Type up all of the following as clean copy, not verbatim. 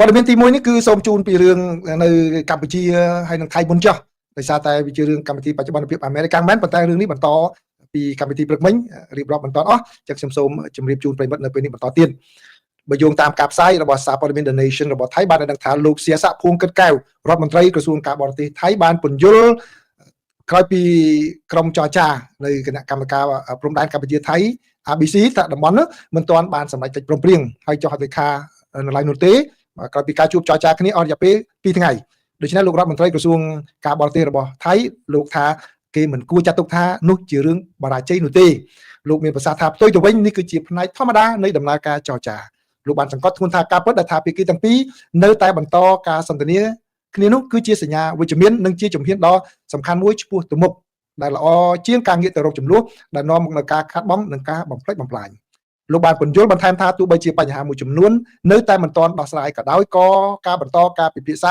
ព័ត៌មានទី1នេះគឺសូមជូនពីរឿងនៅកម្ពុជាហើយនិងថៃមុនចុះដោយសារតែវាជារឿងកម្មវិធីបច្ចុប្បន្នភាពអាមេរិកមែនប៉ុន្តែរឿងនេះបន្តពីកម្មវិធីព្រឹកមិញរៀបរាប់បន្តអស់ចឹងខ្ញុំសូមជម្រាបជូនប្រិយមិត្តនៅពេលនេះបន្តទៀតបើយោងតាមការផ្សាយរបស់សារព័ត៌មាន The Nation របស់ថៃបានដឹងថាលោកសៀស័កភួងកិតកែវរដ្ឋមន្ត្រីក្រសួងការបរទេសថៃបានពន្យល់ក្រោយពីក្រុមចរចានៅគណៈកម្មការព្រំដែនកម្ពុជាថៃ ABC ថាតំបន់នោះមិនទាន់បានសម្រេចកិច្ចព្រមព្រៀងហើយចុះហត្ថលេខានៅឡើយនោះទេក្រោយពីការជួបចរចាគ្នាអស់រយៈពេល2ថ្ងៃដូច្នេះលោករដ្ឋមន្ត្រីក្រសួងការបរទេសរបស់ថៃលោកថាគេមិនគួរចាត់ទុកថានោះជារឿងបរាជ័យនោះទេលោកមានប្រសាសន៍ថាផ្ទុយទៅវិញនេះគឺជាផ្នែកធម្មតានៃដំណើរការចរចាលោកបានសង្កត់ធ្ងន់ថាការពិតដែលថាភាគីទាំងពីរនៅតែបន្តការសន្ទនាគ្នានោះគឺជាសញ្ញាវិជ្ជមាននិងជាជំហានដ៏សំខាន់មួយឆ្ពោះទៅមុខដែលល្អជាងការងាកទៅរកចំនួនដែលនាំមកនូវការខាតបង់និងការបំផ្លិចបំផ្លាញលោកបានពន្យល់បន្ថែមថាទោះបីជាបញ្ហាមួយចំនួននៅតែមិនទាន់ដោះស្រាយក៏ដោយក៏ការបន្តការពិភាក្ស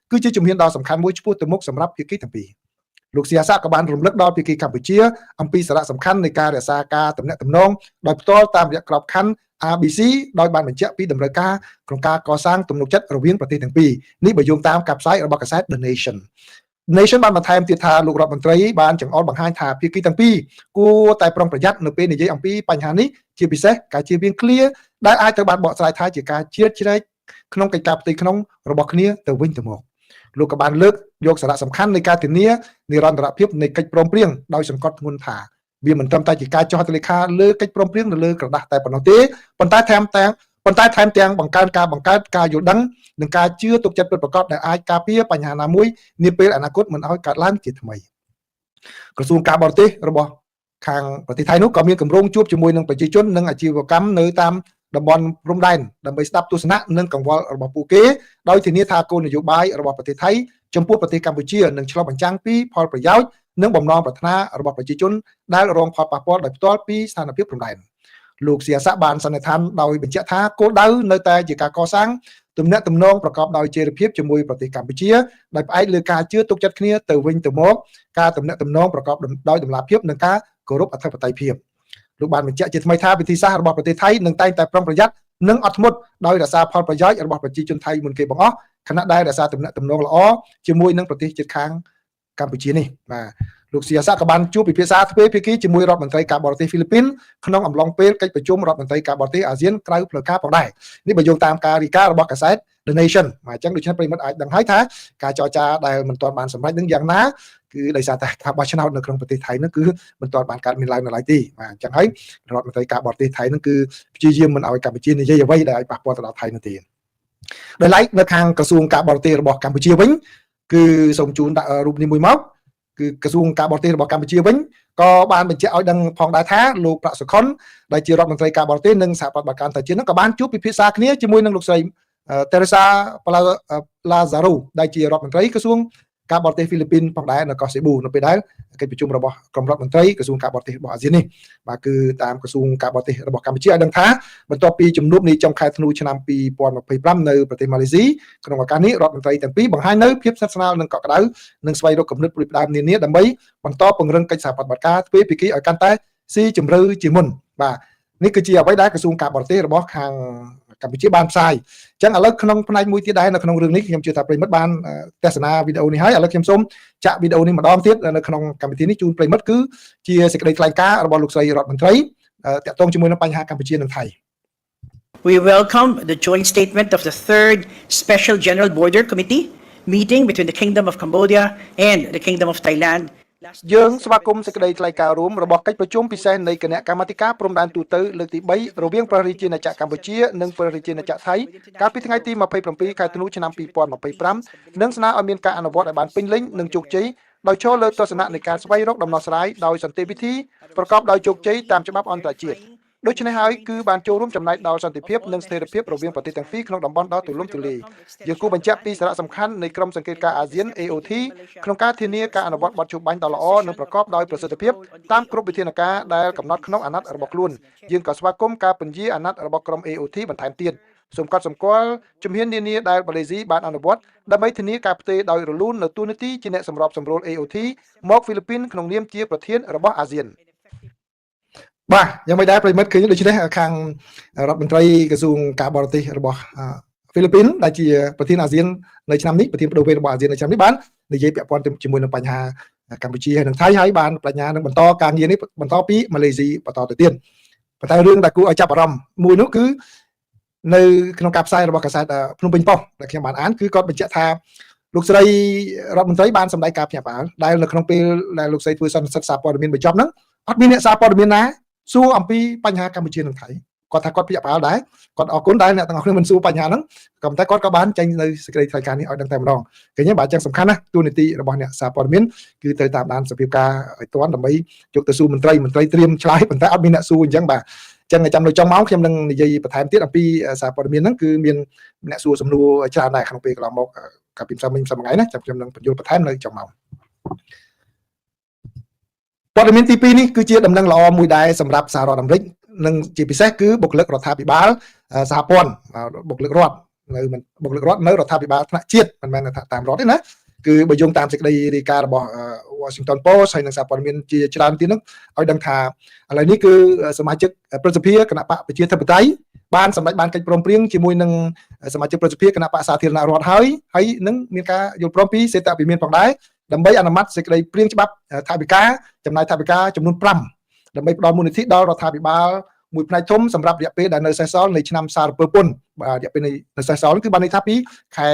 ាគឺជាជំហានដ៏សំខាន់មួយឆ្ពោះទៅមុខសម្រាប់ភាគីទាំងពីរលោកសៀស័កក៏បានរំលឹកដល់ភាគីកម្ពុជាអំពីសារៈសំខាន់នៃការរក្សាការទំនាក់ទំនងដោយផ្ទាល់តាមរយៈក្របខ័ណ្ឌ ABC ដោយបានបញ្ជាក់ពីតម្រូវការក្នុងការកសាងទំនុកចិត្តរវាងប្រទេសទាំងពីរនេះបើយោងតាមការផ្សាយរបស់កាសែត The Nation បានបន្ថែមទៀតថាលោករដ្ឋមន្ត្រីបានចង្អុលបង្ហាញថាភាគីទាំងពីរគួរតែប្រុងប្រយ័ត្ននៅពេលនិយាយអំពីបញ្ហានេះជាពិសេសការជៀសវាងឃ្លាដែលអាចត្រូវបានបកស្រាយថាជាការជ្រៀតជ្រែកក្នុងកិច្ចការផ្ទៃក្នុងរបស់គ្នាទៅវិញទៅមកលោកក៏បានលើកយកសារៈសំខាន់នៃការធានានិរន្តរភាពនៃកិច្ចព្រមព្រៀងដោយសង្កត់ធ្ងន់ថាវាមិនត្រឹមតែជាការចុះហត្ថលេខាលើកិច្ចព្រមព្រៀងនៅលើក្រដាស់តែប៉ុណ្ណោះទេប៉ុន្តែថែមទាំងបង្កើតការយល់ដឹងនិងការជឿទុកចិត្តពិតប្រាកដដែលអាចការពារបញ្ហាណាមួយនាពេលអនាគតមិនឲ្យកើតឡើងជាថ្មីក្រសួងការបរទេសរបស់ខាងប្រទេសថៃនោះក៏មានគម្រោងជួបជាមួយនឹងប្រជាជននិងអាជីវកម្មនៅតាមតំបន់ព្រំដែនដើម្បីស្ដាប់ទស្សនៈនិងកង្វល់របស់ពួកគេដោយធានាថាគោលនយោបាយរបស់ប្រទេសថៃចំពោះប្រទេសកម្ពុជានឹងឆ្លុះបញ្ចាំងពីផលប្រយោជន៍និងបំណងប្រាថ្នារបស់ប្រជាជនដែលរងផលប៉ះពាល់ដោយផ្ទាល់ពីស្ថានភាពព្រំដែនលោកសៀស័កបានសន្និដ្ឋានដោយបញ្ជាក់ថាគោលដៅនៅតែជាការកសាងទំនាក់ទំនងប្រកបដោយចីរភាពជាមួយប្រទេសកម្ពុជាដោយផ្អែកលើការជឿទុកចិត្តគ្នាទៅវិញទៅមកការទំនាក់ទំនងប្រកបដោយតម្លាភាពនិងការគោរពអធិបតេយ្យភាពលោកបានបញ្ជាក់ជាថ្មីថាវិធីសាស្ត្ររបស់ប្រទេសថៃនឹងតែងតែប្រុងប្រយ័ត្ននិងអត់ធ្មត់ដោយរក្សាផលប្រយោជន៍របស់ប្រជាជនថៃមុនគេបង្អស់ខណៈដែលរក្សាទំនាក់ទំនងល្អជាមួយនឹងប្រទេសជិតខាងកម្ពុជានេះបាទលោកសៀស័កក៏បានជួបពិភាក្សាទ្វេភាគីជាមួយរដ្ឋមន្ត្រីការបរទេសហ្វីលីពីនក្នុងអំឡុងពេលកិច្ចប្រជុំរដ្ឋមន្ត្រីការបរទេសអាស៊ានក្រៅផ្លូវការផងដែរនេះបើយោងតាមការរាយការណ៍របស់កាសែត The Nation អញ្ចឹងដូច្នេះប្រិយមិត្តអាចដឹងហើយថាការចរចាដែលមិនទាន់បានសម្រេចនឹងយ៉ាងណាគឺដោយសារតែការបោះឆ្នោតនៅក្នុងប្រទេសថៃនោះគឺមិនទាន់បានកើតមានឡើងនៅឡើយទេបាទអញ្ចឹងហើយរដ្ឋមន្ត្រីការបរទេសថៃនោះគឺព្យាយាមមិនឲ្យកម្ពុជានិយាយអ្វីដែលឲ្យប៉ះពាល់ទៅដល់ថៃនោះទេដោយឡែកនៅខាងក្រសួងការបរទេសរបស់កម្ពុជាវិញគឺសូមជូនដាក់រូបនេះមួយមកគឺក្រសួងការបរទេសរបស់កម្ពុជាវិញក៏បានបញ្ជាក់ឲ្យដឹងផងដែរថាលោកប្រាក់សុខុនដែលជារដ្ឋមន្ត្រីការបរទេសនិងសហប្រតិបត្តិការអន្តរជាតិនោះក៏បានជួបពិភាក្សាគ្នាជាមួយនឹងលោកស្រី Teresa Lazaro ដែលជារដ្ឋមន្ត្រីក្រសួងការបរទេសហ្វីលីពីនផងដែរនៅកោះសេប៊ូនៅពេលដែលកិច្ចប្រជុំរបស់ក្រុមរដ្ឋមន្ត្រីក្រសួងការបរទេសរបស់អាស៊ាននេះបាទគឺតាមក្រសួងការបរទេសរបស់កម្ពុជាឲ្យដឹងថាបន្ទាប់ពីជំនួបនៃចុងខែធ្នូឆ្នាំ2025នៅប្រទេសម៉ាឡេស៊ីក្នុងឱកាសនេះរដ្ឋមន្ត្រីទាំងពីរបង្ហាញនៅភាពស្និទ្ធស្នាលនិងកក់ក្ដៅនិងស្វែងរកគំនិតផ្ដួចផ្ដើមនានាដើម្បីបន្តពង្រឹងកិច្ចសហប្រតិបត្តិការទ្វេភាគីឲ្យកាន់តែស៊ីជម្រៅជាមុនបាទនេះគឺជាអ្វីដែលក្រសួងការបរទេសរបស់ខាងកម្ពុជាបានផ្សាយអញ្ចឹងឥឡូវក្នុងផ្នែកមួយទៀតដែរនៅក្នុងរឿងនេះខ្ញុំជឿថាប្រិយមិត្តបានទស្សនាវីដេអូនេះហើយឥឡូវខ្ញុំសូមចាក់វីដេអូនេះម្ដងទៀតនៅក្នុងកម្មវិធីនេះជូនប្រិយមិត្តគឺជាសេចក្តីថ្លែងការណ៍របស់លោកស្រីរដ្ឋមន្ត្រីតាក់ទងជាមួយនឹងបញ្ហាកម្ពុជានិងថៃ We welcome the joint statement of the third Special General Border Committee meeting between the Kingdom of Cambodia and the Kingdom of Thailand. យើងស្វាគមន៍សេចក្តីថ្លែងការណ៍រួមរបស់កិច្ចប្រជុំពិសេសនៃគណៈកម្មាធិការព្រំដែនទូទៅលើកទី3រវាងព្រះរាជាណាចក្រកម្ពុជានិងព្រះរាជាណាចក្រថៃកាលពីថ្ងៃទី27ខែធ្នូឆ្នាំ2025និងស្នើឲ្យមានការអនុវត្តឲ្យបានពេញលេញនិងជោគជ័យដោយចូលលើទស្សនៈនៃការស្វែងរកដំណោះស្រាយដោយសន្តិវិធីប្រកបដោយជោគជ័យតាមច្បាប់អន្តរជាតិដូច្នេះហើយគឺបានចូលរួមចំណែកដល់សន្តិភាពនិងស្ថិរភាពរវាងប្រទេសទាំងពីរក្នុងតំបន់ដ៏ទូលំទូលាយយើងគួរបញ្ជាក់ពីសារៈសំខាន់នៃក្រុមសង្កេតការណ៍អាស៊ាន AOT ក្នុងការធានាការអនុវត្តបទជូបាញ់ដ៏ល្អនិងប្រកបដោយប្រសិទ្ធភាពតាមគ្រប់វិធានការដែលកំណត់ក្នុងអាណត្តិរបស់ខ្លួនយើងក៏ស្វាគមន៍ការពន្យាអាណត្តិរបស់ក្រុម AOT បន្ថែមទៀតសូមកត់សម្គាល់ជំហាននានាដែលម៉ាឡេស៊ីបានអនុវត្តដើម្បីធានាការផ្ទេរដោយរលូននៅទូនាទីជាអ្នកសម្របសម្រួល AOT មកហ្វីលីពីនក្នុងនាមជាប្រធានរបស់អាស៊ានបាទយ៉ាងមិនដែរប្រិមិត្តឃើញដូច្នេះខាងរដ្ឋមន្ត្រីក្រសួងការបរទេសរបស់ ហ្វីលីពីនដែលជាប្រធានអាស៊ាននៅឆ្នាំនេះប្រធានបដូវវេនរបស់អាស៊ាននៅឆ្នាំនេះបាននិយាយពាក់ព័ន្ធជាមួយនឹងបញ្ហាកម្ពុជាហើយនិងថៃហើយបានបញ្ញានឹងបន្តការងារនេះបន្តពីម៉ាឡេស៊ីបន្តទៅទៀតប៉ុន្តែរឿងដែលគួរឲ្យចាប់អារម្មណ៍មួយនោះគឺនៅក្នុងការផ្សាយរបស់កាសែតភ្នំពេញប៉ុស្តិ៍ដែលខ្ញុំបានអានគឺគាត់បញ្ជាក់ថាលោកស្រីរដ្ឋមន្ត្រីបានសម្ដែងការភ្ញាក់ផ្អើលដែលនៅក្នុងពេលដែលលោកស្រីធ្វើសន្និសីទសារព័ត៌មានបញ្ចប់ហ្នឹងអត់មានអ្នកសារព័ត៌មានណាសួរអំពីបញ្ហាកម្ពុជានិងថៃគាត់ថាគាត់ភ្ញាក់ផ្អើលដែរគាត់អរគុណដែលអ្នកទាំងអស់គ្នាមិនសួរបញ្ហាហ្នឹងក៏ប៉ុន្តែគាត់ក៏បានចេញនៅសេចក្តីថ្លែងការណ៍នេះឲ្យដឹងតែម្ដងឃើញទេបាទអញ្ចឹងសំខាន់ណាស់ទូនីតិរបស់អ្នកសារព័ត៌មានគឺត្រូវតាមដានសភាពការឲ្យទាន់ដើម្បីយកទៅសួរមន្ត្រីត្រៀមឆ្លើយប៉ុន្តែអត់មានអ្នកសួរអញ្ចឹងបាទចឹងចាំនៅចុងម៉ោងខ្ញុំនឹងនិយាយបន្ថែមទៀតអំពីសារព័ត៌មានហ្នឹងគឺមានអ្នកសួរសំណួរច្រើនដែរក្នុងពេលកន្លងមកកាលពីផ្សាយថ្ងៃណាចាំខ្ញុំនឹងបញ្យល់បន្ថែមនៅចុងម៉ោងព័ត៌មានទី2នេះគឺជាដំណឹងល្អមួយដែរសម្រាប់សហរដ្ឋអាមេរិកនិងជាពិសេសគឺបុគ្គលិករដ្ឋាភិបាលសហព័ន្ធបុគ្គលិករដ្ឋនៅរដ្ឋាភិបាលថ្នាក់ជាតិមិនមែនថាតាមរដ្ឋទេណាគឺបើយោងតាមសេចក្តីរាយការណ៍របស់ Washington Post ហើយនិងសារព័ត៌មានជាច្រើនទៀតនោះឲ្យដឹងថាឥឡូវនេះគឺសមាជិកព្រឹទ្ធសភាគណៈបកប្រជាធិបតេយ្យបានសម្រេចបានកិច្ចព្រមព្រៀងជាមួយនឹងសមាជិកព្រឹទ្ធសភាគណៈបកសាធារណរដ្ឋហើយនឹងមានការយល់ព្រមពីសេតវិមានផងដែរដើម្បីអនុម័តសេចក្តីព្រៀងច្បាប់ថវិកាចំណាយថវិកាចំនួន5ដើម្បីផ្ដល់មូលនិធិដល់រដ្ឋាភិបាលមួយផ្នែកធំសម្រាប់រយៈពេលដែលនៅសេសសល់នៃឆ្នាំសារពើពន្ធបាទរយៈពេលនៅសេសសល់គឺបានន័យថាពីខែ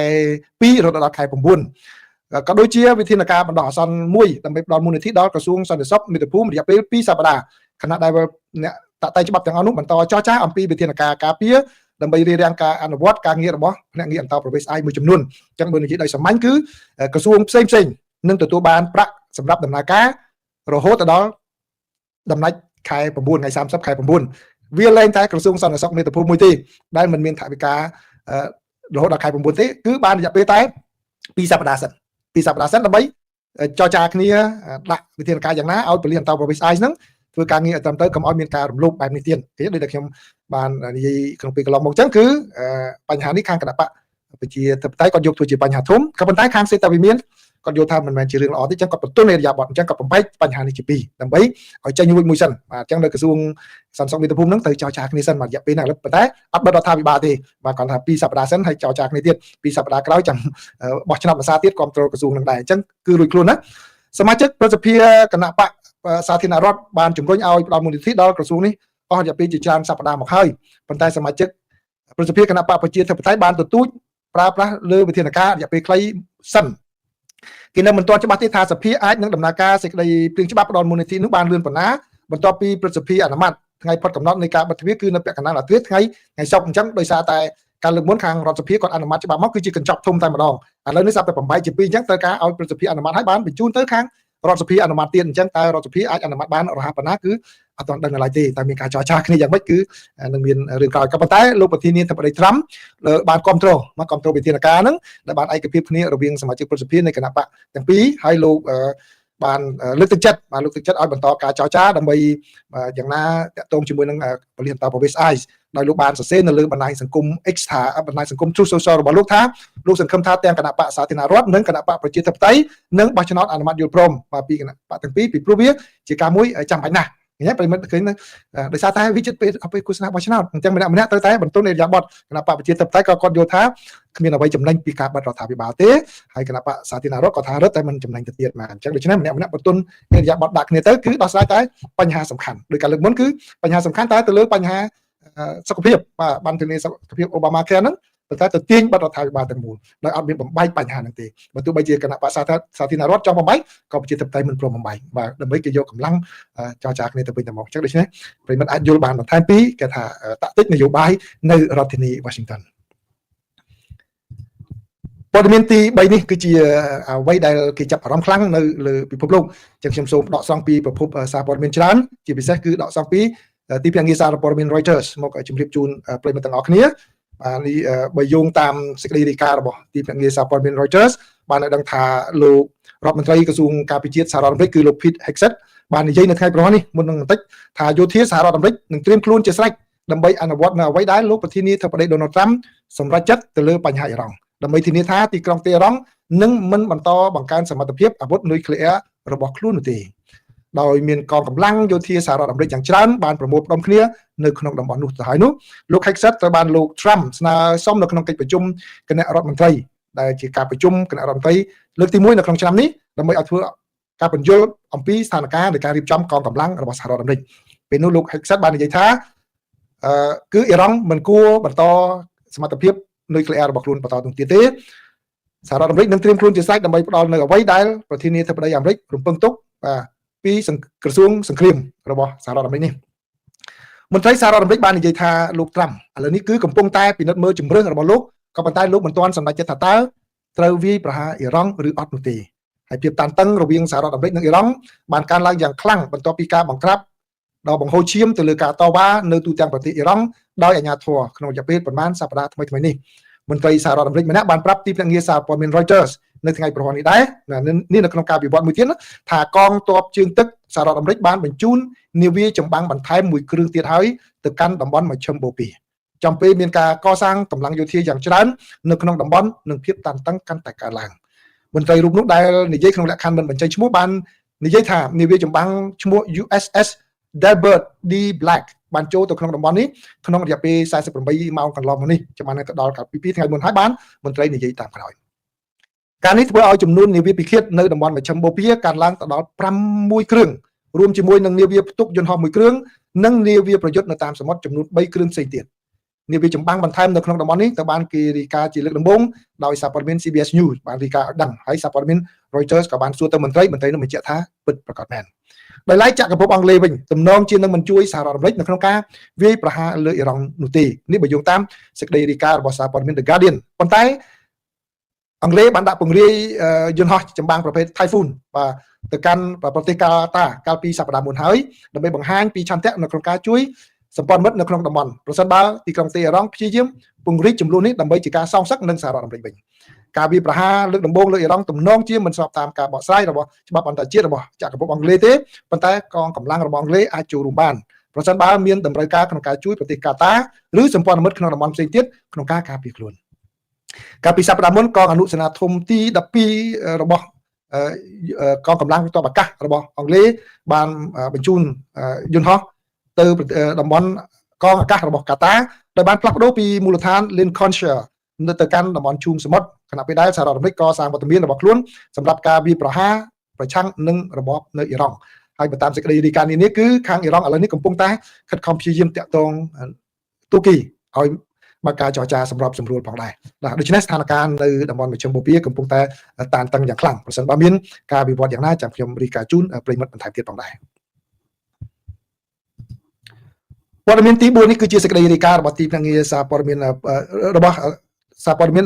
2រហូតដល់ខែ9ក៏ដូចជាវិធានការបណ្ដោះអាសន្នមួយដើម្បីផ្ដល់មូលនិធិដល់ក្រសួងសន្តិសុខមាតុភូមិរយៈពេល2សប្តាហ៍ខណៈដែលអ្នកតាក់តែច្បាប់ទាំងអស់នោះបន្តចរចាអំពីវិធានការការពារដើម្បីរារាំងការអនុវត្តការងាររបស់ភ្នាក់ងារអន្តរប្រវេសន៍ AI មួយចំនួនអញ្ចឹងបើនិយាយដោយសាមញ្ញគឺក្រសួងផ្សេងនឹងទទួលបានប្រាក់សម្រាប់ដំណើរការរហូតដល់ដំណាច់ខែ9ថ្ងៃ30ខែ9វាលែងតែក្រសួងសន្តិសុខមាតុភូមិមួយទេដែលមិនមានថវិការហូតដល់ខែ9ទេគឺបានរយៈពេលតែ2សប្តាហ៍សិនដើម្បីចរចាគ្នាដាក់វិធានការយ៉ាងណាឲ្យពលិអន្តរប្រវេសន៍ AI ហ្នឹងធ្វើការងារឲ្យត្រឹមត្រូវកុំឲ្យមានការរំលោភបែបនេះទៀតទេដូចដែលខ្ញុំបាននិយាយក្នុងពេលកន្លងមកអញ្ចឹងគឺបញ្ហានេះខាងគណៈបកប្រជាធិបតេយ្យគាត់យកធ្វើជាបញ្ហាធំក៏ប៉ុន្តែខាងសេតវិមានគាត់យល់ថាមិនមែនជារឿងល្អទេអញ្ចឹងគាត់បន្ទន់អេរយាប័តអញ្ចឹងគាត់បំបែកបញ្ហានេះជាពីរដើម្បីឲ្យចេញមួយសិនបាទអញ្ចឹងនៅក្រសួងសន្តិសុខមាតុភូមិហ្នឹងទៅចរចាគ្នាសិនមួយរយៈពេលហ្នឹងឥឡូវប៉ុន្តែអត់បិទរដ្ឋាភិបាលទេបាទគាត់ថា2សប្តាហ៍សិនហើយចរចាគ្នាទៀត2សប្តាហ៍ក្រោយចាំបោះឆ្នោតភាសាទៀតគ្រប់គ្រងក្រសួងហ្នឹងដែរអញ្ចឹងគឺរួចខ្លួនណាសមាជិកប្រសិទ្ធិគណៈបកសាធារណរដ្ឋបានជំរុញឲ្យផ្ដល់មូលនិធិដល់ក្រសួងនេះអស់រយៈពេលជាច្រើនសប្តាហ៍មកហើយប៉ុន្តែសមាជិកប្រសិទ្ធិគណៈបកប្រជាធិបតេយ្យបានទទូចប្រើប្រាស់លើវិធានការរយៈពេលខ្លីសិនគេនៅមិនទាន់ច្បាស់ទេថាសភាអាចនឹងដំណើរការសេចក្តីព្រៀងច្បាប់ផ្ដល់មូលនិធិនោះបានលឿនប៉ុណ្ណាបន្ទាប់ពីប្រសិទ្ធិអនុម័តថ្ងៃផុតកំណត់នៃការបិទទ្វារគឺនៅពាក់កណ្ដាលអាទិត្យថ្ងៃសុក្រអញ្ចឹងដោយសារតែការលើកមុនខាងរដ្ឋសភាគាត់អនុម័តច្បាប់មកគឺជាកញ្ចប់ធំតែម្ដងឥឡូវនេះសាប់តែបំបែកជាពីរអញ្ចឹងត្រូវការឲ្យប្រសិទ្ធិអនុម័តឲ្យបានបញ្ជូនទៅខាងរដ្ឋសភាអនុម័តទៀតអញ្ចឹងតើរដ្ឋសភាអាចអនុម័តបានរហ័សប៉ុណ្ណាគឺអត់ទាន់ដឹងឡើយទេតែមានការចរចាគ្នាយ៉ាងម៉េចគឺនឹងមានរឿងក្រោយក៏ប៉ុន្តែលោកប្រធានាធិបតីត្រាំបានគ្រប់គ្រងវិធានការហ្នឹងដែលបានឯកភាពគ្នារវាងសមាជិកព្រឹទ្ធសភានៃគណៈបកទាំងពីរហើយលោកបានលើកទឹកចិត្តឲ្យបន្តការចរចាដើម្បីយ៉ាងណាតាក់ទងជាមួយនឹងពលិអន្តរប្រវេសន៍ AI ដោយលោកបានសរសេរនៅលើបណ្ដាញសង្គម X ថាបណ្ដាញសង្គម Truth Social របស់លោកថាលោកសង្ឃឹមថាទាំងគណៈបកសាធារណរដ្ឋនិងគណៈបកប្រជាធិបតេយ្យនឹងបោះឆ្នោតអនុម័តយល់ព្រមពីគណៈបកទាំងពីរពីព្រោះវាជាការមួយចាំបាច់ណាស់ឃើញប្រិមិត្តឃើញដោយសារតែវិចិត្រពេលឃោសនាបោះឆ្នោតអញ្ចឹងម្នាក់ត្រូវតែបន្ទន់អេរយាប័តគណៈបកប្រជាធិបតេយ្យក៏គាត់យល់ថាគ្មានអ្វីចំណេញពីការបិទរដ្ឋាភិបាលទេហើយគណៈបកសាធារណរដ្ឋក៏ថារឹតតែមិនចំណេញទៅទៀតមកអញ្ចឹងដូច្នេះម្នាក់បន្ទន់អេរយាប័តដាក់គ្នាទៅគឺដោះស្រាយតែបញ្ហាសំខាន់ដោយការលើកមុនគឺបញ្ហាសំខាន់តែទៅលើបញ្ហាសុខភាពបាទបានធានាសុខភាពអូបាម៉ាខែហ្នឹងប៉ុន្តែទៅទាញបិទរដ្ឋាភិបាលទាំងមូលដោយអត់មានបំបែកបញ្ហាហ្នឹងទេបើទោះបីជាគណៈបកសាធារណរដ្ឋចង់បំបែកក៏ប្រជាធិបតេយ្យមិនព្រមបំបែកបាទដើម្បីគេយកកម្លាំងចរចាគ្នាទៅវិញទៅមកអញ្ចឹងដូច្នេះប្រិមត្តអាចយល់បានបន្ថែមពីគេថាតាក់ទិចនយោបាយនៅរដ្ឋធានី Washington ព័ត៌មានទី3នេះគឺជាអ្វីដែលគេចាប់អារម្មណ៍ខ្លាំងនៅលើពិភពលោកអញ្ចឹងខ្ញុំសូមដកស្រង់ពីប្រភពសារព័ត៌មានច្រើនជាពិសេសគឺដកស្រង់ពីទីភ្នាក់ងារសារព័ត៌មាន Reuters មកជម្រាបជូនប្រិយមិត្តទាំងអស់គ្នាបាទនេះបើយោងតាមសេចក្តីរាយការណ៍របស់ទីភ្នាក់ងារសារព័ត៌មាន Reuters បានឲ្យដឹងថាលោករដ្ឋមន្ត្រីក្រសួងការពារជាតិសហរដ្ឋអាមេរិកគឺលោក Pete Hegseth បាននិយាយនៅថ្ងៃប្រហែលនេះមុននឹងបន្តិចថាយោធាសហរដ្ឋអាមេរិកនឹងត្រៀមខ្លួនជាស្រេចដើម្បីអនុវត្តនៅអ្វីដែលលោកប្រធានាធិបតី Donald Trump សម្រេចចិត្តទៅលើបញ្ហាអ៊ីរ៉ង់ដើម្បីធានាថាទីក្រុងតេហ៍រ៉ង់នឹងមិនបន្តបង្កើនសមត្ថភាពអាវុធនុយក្លេអ៊ែររបស់ខ្លួននោះទេ ដោយមានកងកម្លាំងយោធាសហរដ្ឋអាមេរិកយ៉ាងច្រើនបានប្រមូលផ្ដុំគ្នានៅក្នុងតំបន់នោះទៅហើយនោះលោក Hexet ត្រូវបានលោក Trump ស្នើសុំនៅក្នុងកិច្ចប្រជុំគណៈរដ្ឋមន្ត្រីដែលជាការប្រជុំគណៈរដ្ឋមន្ត្រីលើកទី1នៅក្នុងឆ្នាំនេះដើម្បីឲ្យធ្វើការបញ្យល់អំពីស្ថានភាពនៃការរៀបចំកងកម្លាំងរបស់សហរដ្ឋអាមេរិកពេលនោះលោក Hexet បាននិយាយថាគឺអ៊ីរ៉ង់មិនគួរបន្តសមត្ថភាពនុយក្លេអ៊ែររបស់ខ្លួនបន្តទៅទៀតទេសហរដ្ឋអាមេរិកនឹងត្រៀមខ្លួនជាស្រេចដើម្បីផ្ដល់នៅអ្វីដែលប្រធានាធិបតីអាមេរិករំពឹងទុកពីក្រសួងសង្គ្រាមរបស់សហរដ្ឋអាមេរិកនេះមន្ត្រីសហរដ្ឋអាមេរិកបាននិយាយថាលោកត្រាំឥឡូវនេះគឺកំពុងតែពិនិត្យមើលជំរឿនរបស់លោកក៏ប៉ុន្តែលោកមិនទាន់សម្រេចចិត្តថាតើត្រូវវាយប្រហារអ៊ីរ៉ង់ឬអត់នោះទេហើយភាពតានតឹងរវាងសហរដ្ឋអាមេរិកនិងអ៊ីរ៉ង់បានកើនឡើងយ៉ាងខ្លាំងបន្ទាប់ពីការបង្ក្រាបដល់បង្ហូរឈាមទៅលើការតវ៉ានៅទូទាំងប្រទេសអ៊ីរ៉ង់ដោយអាជ្ញាធរក្នុងរយៈពេលប្រមាណសប្តាហ៍ថ្មីនេះមន្ត្រីសហរដ្ឋអាមេរិកម្នាក់បានប្រាប់ទីភ្នាក់ងារសារព័ត៌មាន Reuters នៅថ្ងៃប្រហែលនេះដែរនេះនៅក្នុងការវិវត្តមួយទៀតថាកងទ័ពជើងទឹកសហរដ្ឋអាមេរិកបានបញ្ជូននាវាចម្បាំងបន្ថែមមួយគ្រឿងទៀតហើយទៅកាន់តំបន់មជ្ឈិមបូព៌ាចំពេលមានការកសាងកម្លាំងយោធាយ៉ាងច្រើននៅក្នុងតំបន់និងភាពតានតឹងកាន់តែកើនឡើងមន្ត្រីរូបនោះដែលនិយាយក្នុងលក្ខខណ្ឌមិនបញ្ចេញឈ្មោះបាននិយាយថានាវាចម្បាំងឈ្មោះ USS Delbert D. Black បានចូលទៅក្នុងតំបន់នេះក្នុងរយៈពេល48ម៉ោងកន្លងមកនេះចាំបានទៅដល់កាលពី2ថ្ងៃមុនហើយបានមន្ត្រីនិយាយតាមក្រោយការនេះធ្វើឲ្យចំនួននាវាពិឃាតនៅតំបន់មជ្ឈិមបូព៌ាកើនឡើងទៅដល់6គ្រឿងរួមជាមួយនឹងនាវាផ្ទុកយន្តហោះមួយគ្រឿងនិងនាវាប្រយុទ្ធនៅតាមសមុទ្រចំនួន3គ្រឿងផ្សេងទៀតនាវាចម្បាំងបន្ថែមនៅក្នុងតំបន់នេះទៅបានគេរាយការណ៍ជាលើកដំបូងដោយសារព័ត៌មាន CBS News បានរាយការណ៍ឲ្យដឹងហើយសារព័ត៌មាន Reuters ក៏បានសួរទៅមន្ត្រីនោះបញ្ជាក់ថាពិតប្រាកដមែនដោយឡែកចក្រភពអង់គ្លេសវិញទំនងជានឹងមិនជួយសហរដ្ឋអាមេរិកនៅក្នុងការវាយប្រហារលើអ៊ីរ៉ង់នោះទេនេះបើយោងតាមសេចក្តីរាយការណ៍របស់សារព័ត៌មាន The Guardian ប៉ុន្តែអង់គ្លេសបានដាក់ពង្រាយយន្តហោះចម្បាំងប្រភេទ Typhoon បាទទៅកាន់ប្រទេសកាតាកាលពីសប្តាហ៍មុនហើយដើម្បីបង្ហាញពីឆន្ទៈនៅក្នុងការជួយសម្ព័ន្ធមិត្តនៅក្នុងតំបន់ប្រសិនបើទីក្រុងតេហរ៉ង់ព្យាយាមពង្រីកចំនួននេះដើម្បីជាការសងសឹកនឹងសហរដ្ឋអាមេរិកវិញការវាយប្រហារលើកដំបូងលើអ៊ីរ៉ង់ទំនងជាមិនស្របតាមការបកស្រាយរបស់ច្បាប់អន្តរជាតិរបស់ចក្រភពអង់គ្លេសទេប៉ុន្តែកងកម្លាំងរបស់អង់គ្លេសអាចចូលរួមបានប្រសិនបើមានតម្រូវការក្នុងការជួយប្រទេសកាតាឬសម្ព័ន្ធមិត្តក្នុងតំបន់ផ្សេងទៀតក្នុងការការពារខ្លួនកាលពីសប្តាហ៍មុនកងអនុសេនាធំទី12របស់កងកម្លាំងទ័ពអាកាសរបស់អង់គ្លេសបានបញ្ជូនយន្តហោះទៅតំបន់កងអាកាសរបស់កាតាដោយបានផ្លាស់ប្ដូរពីមូលដ្ឋាន Lincolnshire នៅទៅកាន់តំបន់ឈូងសមុទ្រខណៈពេលដែលសហរដ្ឋអាមេរិកក៏សាងវត្តមានរបស់ខ្លួនសម្រាប់ការវាយប្រហារប្រឆាំងនឹងរបបនៅអ៊ីរ៉ង់ហើយបើតាមសេចក្តីរាយការណ៍នេះគឺខាងអ៊ីរ៉ង់ឥឡូវនេះកំពុងតែខិតខំព្យាយាមតាក់ទងទូគីឲ្យបើការចរចាសម្របសម្រួលផងដែរដូច្នេះស្ថានភាពនៅតំបន់មជ្ឈិមបូព៌ាកំពុងតែតានតឹងយ៉ាងខ្លាំងប្រសិនបើមានការវិវត្តយ៉ាងណាចាំខ្ញុំរាយការណ៍ជូនប្រិយមិត្តបន្ថែមទៀតផងដែរព័ត៌មានទី4នេះគឺជាសេចក្តីរាយការណ៍របស់ទីភ្នាក់ងារសារព័ត៌មានរបស់សារព័ត៌មាន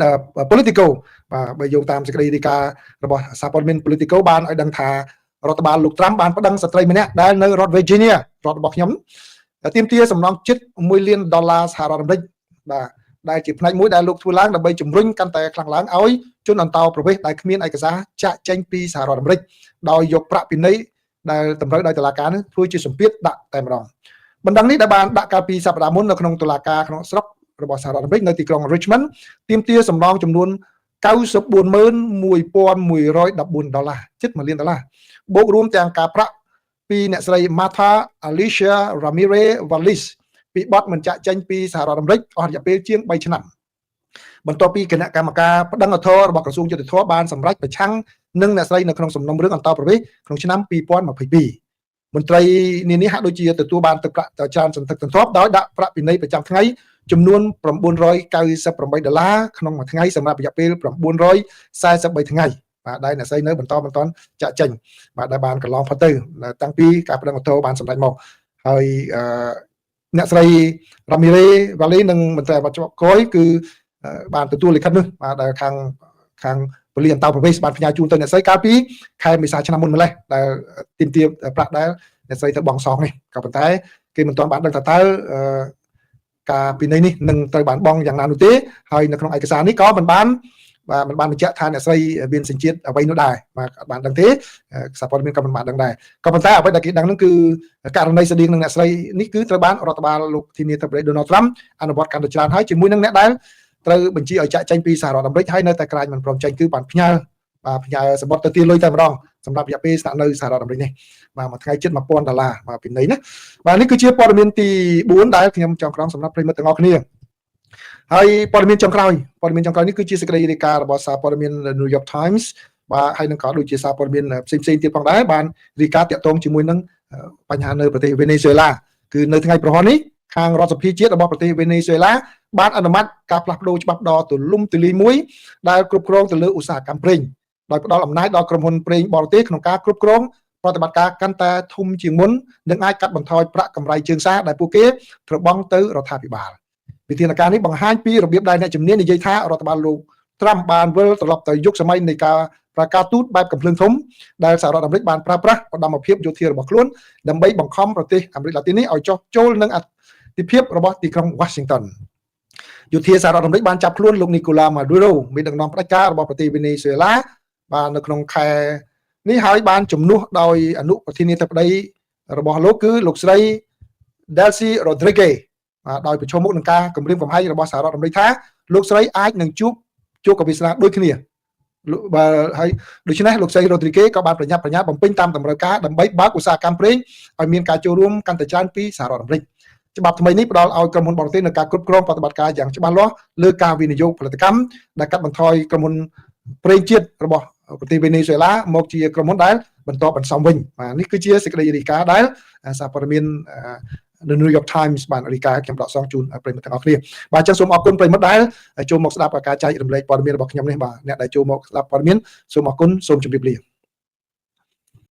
Politico បាទបើយោងតាមសេចក្តីរាយការណ៍របស់សារព័ត៌មាន Politico បានឲ្យដឹងថារដ្ឋបាលលោកត្រាំបានប្តឹងស្ត្រីម្នាក់ដែលនៅរដ្ឋ Virginia រដ្ឋរបស់ខ្ញុំទាមទារសំណងជិត$1 លានសហរដ្ឋអាមេរិកបាទដែលជាផ្នែកមួយដែលលោកធ្វើឡើងដើម្បីជំរុញកាន់តែខ្លាំងឡើងឲ្យជនអន្តោប្រវេសន៍ដែលគ្មានឯកសារចាក់ចេញពីសហរដ្ឋអាមេរិកដោយយកប្រាក់ពិន័យដែលតម្រូវដោយតុលាការនេះធ្វើជាសម្ពាធដាក់តែម្ដងបណ្ដឹងនេះដែលបានដាក់កាលពីសប្តាហ៍មុននៅក្នុងតុលាការក្នុងស្រុករបស់សហរដ្ឋអាមេរិកនៅទីក្រុង Richmond ទាមទារសំណងចំនួន$94,114 ជិត$1 លានបូករួមទាំងការប្រាក់ពីអ្នកស្រី Martha Alicia Ramirez Vallis ពីបទមិនចាក់ចេញពីសហរដ្ឋអាមេរិកអស់រយៈពេលជាង3ឆ្នាំបន្ទាប់ពីគណៈកម្មការបដិងអធររបស់ក្រសួងយុតិធម៌បានសម្រេចប្រឆាំងនឹងអ្នកស្រីនៅក្នុងសំណុំរឿងអន្តោប្រវេសន៍ក្នុងឆ្នាំ2022មន្ត្រីនានាហាក់ដូចជាទទួលបានទឹកប្រាក់ច្រើនសន្ធឹកសន្ធាប់ដោយដាក់ប្រាក់ពិន័យប្រចាំថ្ងៃចំនួន$998ក្នុងមួយថ្ងៃសម្រាប់រយៈពេល943ថ្ងៃបាទដែលអ្នកស្រីនៅបន្តចាក់ចេញបាទដែលបានកន្លងផុតទៅតាំងពីការបដិងអធរបានសម្រេចមកហើយអ្នកស្រី Ramirez Vallis និងមន្ត្រីអាវ៉ាត់ជាប់ក្រោយគឺបានទទួលលិខិតនេះបាទដែលខាងពលិអន្តោប្រវេសន៍បានផ្ញើជូនទៅអ្នកស្រីកាលពីខែមេសាឆ្នាំមុនម្លេះដែលទាមទារប្រាក់ដែលអ្នកស្រីទៅបង់សងនេះក៏ប៉ុន្តែគេមិនទាន់បានដឹងថាតើការពិន័យនេះនឹងត្រូវបានបង់យ៉ាងណានោះទេហើយនៅក្នុងឯកសារនេះក៏មិនបានបញ្ជាក់ថាអ្នកស្រីមានសញ្ជាតិអ្វីនោះដែរបាទអត់បានដឹងទេសារព័ត៌មានក៏មិនបានដឹងដែរក៏ប៉ុន្តែអ្វីដែលគេដឹងនោះគឺករណីស្តីងនឹងអ្នកស្រីនេះគឺត្រូវបានរដ្ឋបាលលោកធានាធិបតី Donald Trump អនុវត្តកាន់តែច្រើនហើយជាមួយនឹងអ្នកដែលត្រូវបញ្ជាឲ្យចាក់ចេញពីសហរដ្ឋអាមេរិកហើយនៅតែក្រាញមិនព្រមចេញគឺបានផ្ញើ ផ្ញើសម្បត្តិទៅទីលុយតែម្ដងសម្រាប់រយៈពេលស្នាក់នៅសហរដ្ឋអាមេរិកនេះបាទមួយថ្ងៃជិត$1000បាទពីនេះណាបាទនេះគឺជាព័ត៌មានទី4ដែលខ្ញុំចង់ក្រងសម្រាប់ប្រិយមិត្តទាំងអស់គ្នាហើយព័ត៌មានចុងក្រោយនេះគឺជាសេចក្តីរាយការណ៍របស់សារព័ត៌មាន New York Times បាទហើយនឹងក៏ដូចជាសារព័ត៌មានផ្សេងទៀតផងដែរបានរាយការណ៍តាក់ទងជាមួយនឹងបញ្ហានៅប្រទេសវេណេស៊ុយឡាគឺនៅថ្ងៃប្រហោះនេះខាងរដ្ឋសភាជាតិរបស់ប្រទេសវេណេស៊ុយឡាបានអនុម័តការផ្លាស់ប្ដូរច្បាប់ដ៏ទូលំទូលាយមួយដែលគ្រប់គ្រងទៅលើឧស្សាហកម្មប្រេងដោយផ្ដល់អំណាចដល់ក្រុមហ៊ុនប្រេងបរទេសក្នុងការគ្រប់គ្រងប្រតិបត្តិការកាន់តែធំជាងមុននិងអាចកាត់បន្ថយប្រាក់កម្រៃជើងសារដែលពួកគេត្រូវបង់ទៅរដ្ឋាភិបាលវិធានការនេះបង្ហាញពីរបៀបដែលអ្នកជំនាញនិយាយថារដ្ឋបាលលោកត្រាំបានវិលត្រឡប់ទៅយុគសម័យនៃការប្រកាសទូតបែបកំភ្លើងធំដែលសហរដ្ឋអាមេរិកបានប្រើប្រាស់ឧត្តមភាពយោធារបស់ខ្លួនដើម្បីបង្ខំប្រទេសអាមេរិកឡាទីននេះឲ្យចុះចូលនឹងអធិភាពរបស់ទីក្រុង Washington យោធាសហរដ្ឋអាមេរិកបានចាប់ខ្លួនលោក Nicolas Maduro មេដឹកនាំផ្ដាច់ការរបស់ប្រទេសវេណេស៊ុយឡាបាទនៅក្នុងខែនេះហើយបានជំនួសដោយអនុប្រធានាធិបតីរបស់លោកគឺលោកស្រី Delcy Rodriguez បាទដោយប្រឈមមុខនឹងការគំរាមកំហែងរបស់សហរដ្ឋអាមេរិកថាលោកស្រីអាចនឹងជួបកវិស្នាដូចគ្នាបាទហើយដូច្នេះលោកស្រី Rodriguez ក៏បានប្រញាប់ប្រញាល់បំពេញតាមតម្រូវការដើម្បីបើកឧស្សាហកម្មប្រេងឲ្យមានការចូលរួមកាន់តែច្រើនពីសហរដ្ឋអាមេរិកច្បាប់ថ្មីនេះផ្ដល់ឲ្យក្រុមហ៊ុនបរទេសនៅការគ្រប់គ្រងប្រតិបត្តិការយ៉ាងច្បាស់លាស់លើការវិនិយោគផលិតកម្មដែលកាត់បន្ថយក្រុមហ៊ុនប្រេងជាតិរបស់ប្រទេសវេណេស៊ុយឡាមកជាក្រុមហ៊ុនដែលបន្តបន្សំវិញបាទនេះគឺជាសេចក្តីរាយការណ៍ដែលសារព័ត៌មានThe New York Times បានរាយការណ៍ខ្ញុំដកស្រង់ជូនប្រិយមិត្តទាំងអស់គ្នាបាទអញ្ចឹងសូមអរគុណប្រិយមិត្តដែលចូលមកស្ដាប់ការចែករំលែកព័ត៌មានរបស់ខ្ញុំនេះបាទអ្នកដែលចូលមកស្ដាប់ព័ត៌មានសូមអរគុណសូមជម្រាបលា